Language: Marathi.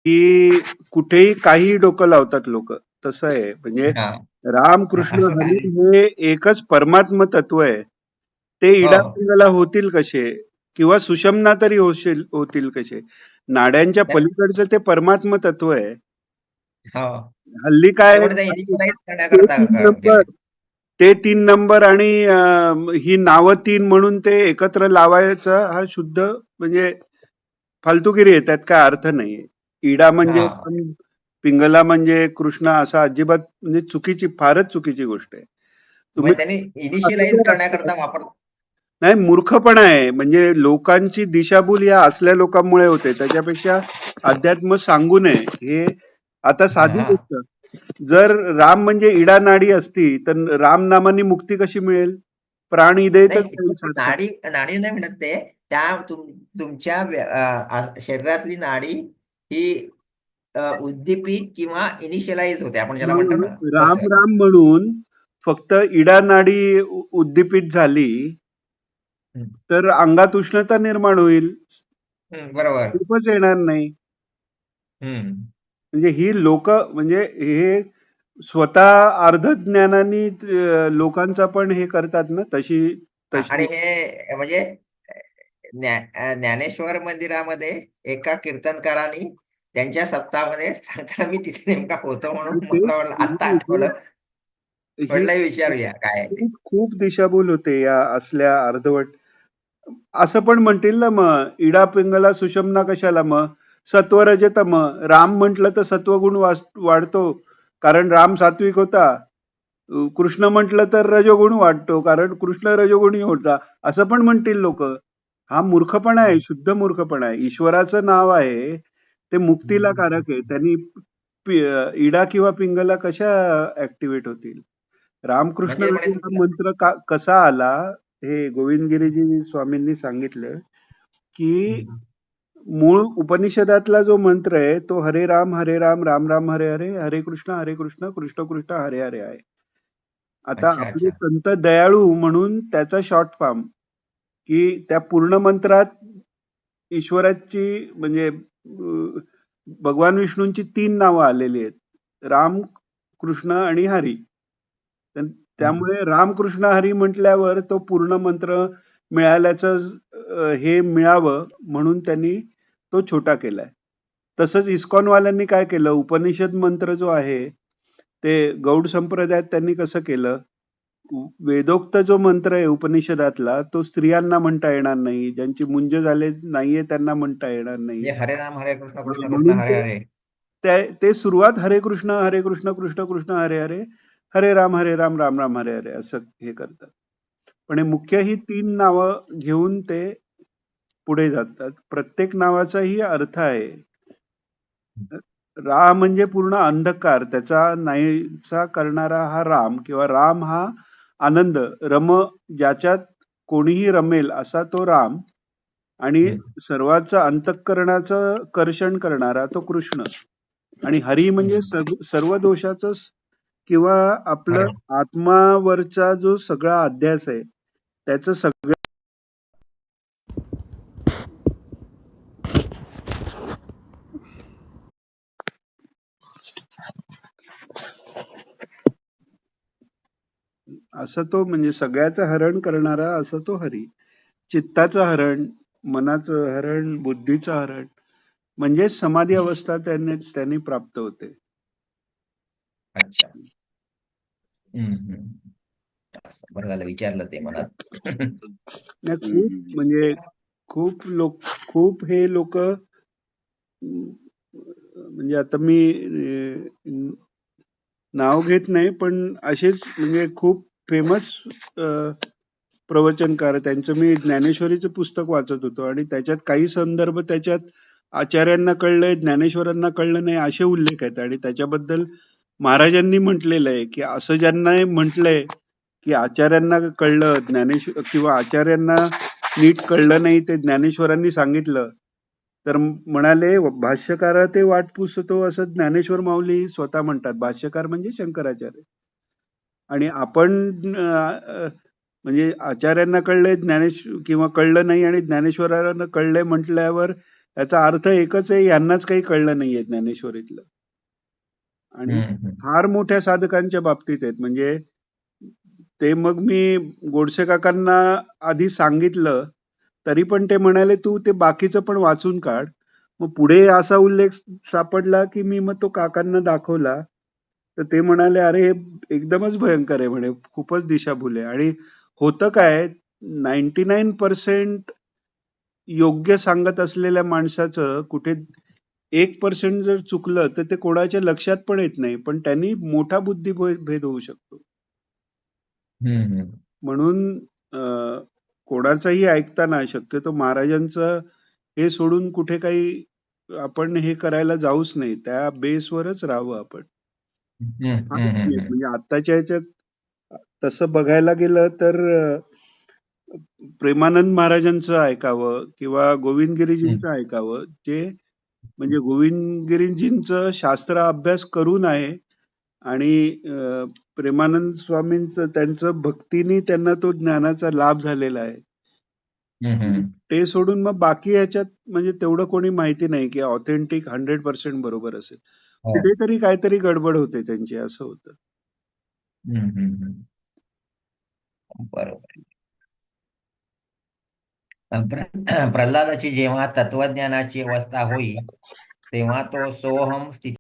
की कुठेही काहीही डोकं लावतात लोक. तसं आहे. म्हणजे हा. राम, कृष्ण, असं हरी काही. हे एकच परमात्म तत्व आहे. ते हो. इडापिंगला होतील कसे? किंवा सुषमना तरी होतील कसे? नाड्यांच्या नाही, पलीकडचं ते परमात्म तत्व आहे. हो. हल्ली काय त्यामुळे ते इनिशियलाइज ते करण्याकरता 3 नंबर केले. ते 3 नंबर आणि ही नावं 3 म्हणून ते एकत्र लावायचा हा शुद्ध म्हणजे फालतूगिरी आहे. त्यात काय अर्थ नाहीये. इडा म्हणजे हा. पण पिंगला म्हणजे कृष्ण असा अजिबात म्हणजे फारच चुकीची गोष्ट आहे. तुम्ही म्हणजे त्यांनी असं इनिशियलाइज जर असतं करण्याकरता वापर. नाही मूर्खपणा आहे. म्हणजे लोकांची दिशाभूल या असल्या लोकांमुळे होते. त्याच्यापेक्षा अध्यात्म सांगू नये. हे आता साधी हा. गोष्ट. जर राम म्हणजे इडा नाडी असती, तर राम नामाने मुक्ती कशी मिळेल? प्राण इदेतच नाही, जाईल सारखा. नाडी नाडी नाही म्हणत ते. त्या तुमच्या शरीरातली नाडी ही उद्दीपित किंवा इनिशियलाइज होते, आपण ज्याला म्हणतो मग ना, राम तसं. राम म्हणून फक्त इडा नाडी उद्दीपित झाली, हं. तर अंगात उष्णता निर्माण होईल. हं, बरोबर. खूपच येणार नाही. हं. म्हणजे ही लोक म्हणजे हे स्वतः अर्धज्ञानाने लोकांचा पण हे करतात ना तशी हां, आणि तशी हे म्हणजे ज्ञानेश्वर मंदिरामध्ये एका कीर्तनकाराने त्यांच्या सप्ताहामध्ये सांगताना मी तिथे नेमका होतो, म्हणून आणि मला वाटलं आत्ता ही ही आठवलं. ही म्हटलं विचारूया काय आहे ते. खूप खूप दिशाभूल होते या असल्या अर्धवट. असं पण म्हणतील ना मग इडा पिंगला सुषमना कशाला मग सत्व रजतम राम म्हटलं तर सत्वगुण वाढतो कारण राम सात्विक होता. कृष्ण म्हटलं तर रजोगुण वाढतो कारण कृष्ण रजोगुणी होता. असं पण म्हणतील लोक. हा मूर्खपणा आहे. हं. शुद्ध मूर्खपणा आहे. ईश्वराचं नाव आहे ते मुक्तीला हं. कारक आहे. त्यांनी इडा किंवा पिंगला कशा ऍक्टिव्हेट होतील? रामकृष्ण म्हणजे म्हणे हरी हा मंत्र कसा आला? हे गोविंदगिरीजी स्वामींनी सांगितलं की हं. मूळ उपनिषदातला जो मंत्र आहे तो हरे राम राम राम हरे हरे हरे कृष्ण कृष्ण कृष्ण हरे हरे आहे. आता अच्छा, आपले अच्छा. संत दयाळू म्हणून त्याचा शॉर्ट फॉर्म की त्या पूर्ण मंत्रात ईश्वराची म्हणजे भगवान विष्णूंची 3 नावं आलेली आहेत. राम, कृष्ण आणि हरी. तर हं. त्यामुळे रामकृष्ण हरी म्हटल्यावर तो पूर्ण मंत्र मिळाल्याचं हे मिळावं म्हणून त्यांनी तो छोटा केलाय. तसंच इस्कॉनवाल्यांनी काय केलं, उपनिषद मंत्र जो आहे, ते गौड संप्रदायात त्यांनी कसं केलं, वेदोक्त जो मंत्र आहे उपनिषदातला, तो स्त्रियांना म्हणता येणार नाही. ज्यांची मुंज झाले नाहीये त्यांना म्हणता येणार नाही. म्हणजे हरे राम हरे कृष्ण कृष्ण कृष्ण म्हणून हरे ते हरे. ते सुरुवात हरे कृष्ण कृष्ण कृष्ण हरे हरे हरे राम राम राम हरे हरे असं हे करतात. पण हे मुख्य ही 3 नावं घेऊन ते पुढे जातात. प्रत्येक नावाचाही अर्थ आहे. रा म्हणजे पूर्ण अंधकार त्याचा नाहीसा करणारा हा राम किंवा राम हा आनंद, ज्याच्यात कोणीही रमेल असा तो राम आणि हं. सर्वांचं अंतःकरणाचं कर्षण करणारा तो कृष्ण आणि हरी म्हणजे हं. सर्व दोषाचं किंवा आपलं हरे. आत्मावरचा जो सगळा अध्यास आहे त्याचं असं तो म्हणजे सगळ्याचं हरण करणारा असं तो हरी. चित्ताचं हरण, मनाचं हरण, बुद्धीचं हरण म्हणजे समाधी अवस्था त्यांनी प्राप्त होते. अच्छा. हं, हं. असं बरं झालं विचारलं ते मनात. नाही खूप म्हणजे खूप हे लोक म्हणजे आता मी नाव घेत नाही पण असेच म्हणजे खूप फेमस प्रवचनकार त्यांचं मी ज्ञानेश्वरीचं पुस्तक वाचत होतो आणि त्याच्यात काही संदर्भ त्याच्यात आचार्यांना कळलंय ज्ञानेश्वरांना कळलं नाही असे उल्लेख आहेत आणि त्याच्याबद्दल महाराजांनी म्हटलेलं आहे की असं ज्यांना म्हटलंय की आचार्यांना कळलं ज्ञानेश्वर किंवा आचार्यांना नीट कळलं नाही ते ज्ञानेश्वरांनी सांगितलं तर म्हणाले भाष्यकार ते वाट पुसतो असं ज्ञानेश्वर माऊली स्वतः म्हणतात. भाष्यकार म्हणजे शंकराचार्य आणि आपण म्हणजे आचार्यांना कळलंय किंवा कळलं नाही आणि ज्ञानेश्वरांना कळलंय म्हटल्यावर याचा अर्थ एकच आहे, यांनाच काही कळलं नाहीये ज्ञानेश्वरीतलं. आणि फार मोठ्या साधकांच्या बाबतीत आहेत. म्हणजे ते मग मी गोडसे काकांना आधी सांगितलं, तरी पण ते म्हणाले, "तू ते बाकीचं पण वाचून काढ." मग पुढे असा उल्लेख सापडला, की मी मग तो काकांना दाखवला. तर ते म्हणाले, "अरे, हे एकदमच भयंकर आहे," म्हणे, "खूपच दिशाभूल आहे." आणि होतं काय, 99% योग्य सांगत असलेल्या माणसाचं कुठे 1% जर चुकलं, तर ते कोणाच्या लक्षात पण येत नाही. पण त्यांनी मोठा बुद्धिभेद होऊ शकतो. म्हणून कोणाचंही ऐकताना शक्यतो महाराजांचं हे सोडून कुठे काही आपण हे करायला जाऊच नाही. त्या बेसवरच राहावं आपण. म्हणजे आत्ताच्या ह्याच्यात तसं बघायला गेलं तर प्रेमानंद महाराजांचं ऐकावं किंवा गोविंदगिरीजींचं ऐकावं. जे म्हणजे गोविंदगिरीजींचं शास्त्र अभ्यास करून आहे आणि प्रेमानंद स्वामींचं त्यांचं भक्तीने त्यांना तो ज्ञानाचा लाभ झालेला आहे. ते सोडून मग बाकी ह्याच्यात म्हणजे तेवढं कोणी माहिती नाही की ऑथेंटिक 100% बरोबर असेल. कुठेतरी काहीतरी गडबड होते त्यांची, असं होतं. बरोबर. प्रल्हादाची जेव्हा तत्वज्ञानाची अवस्था होई तेव्हा तो सोहम स्थिती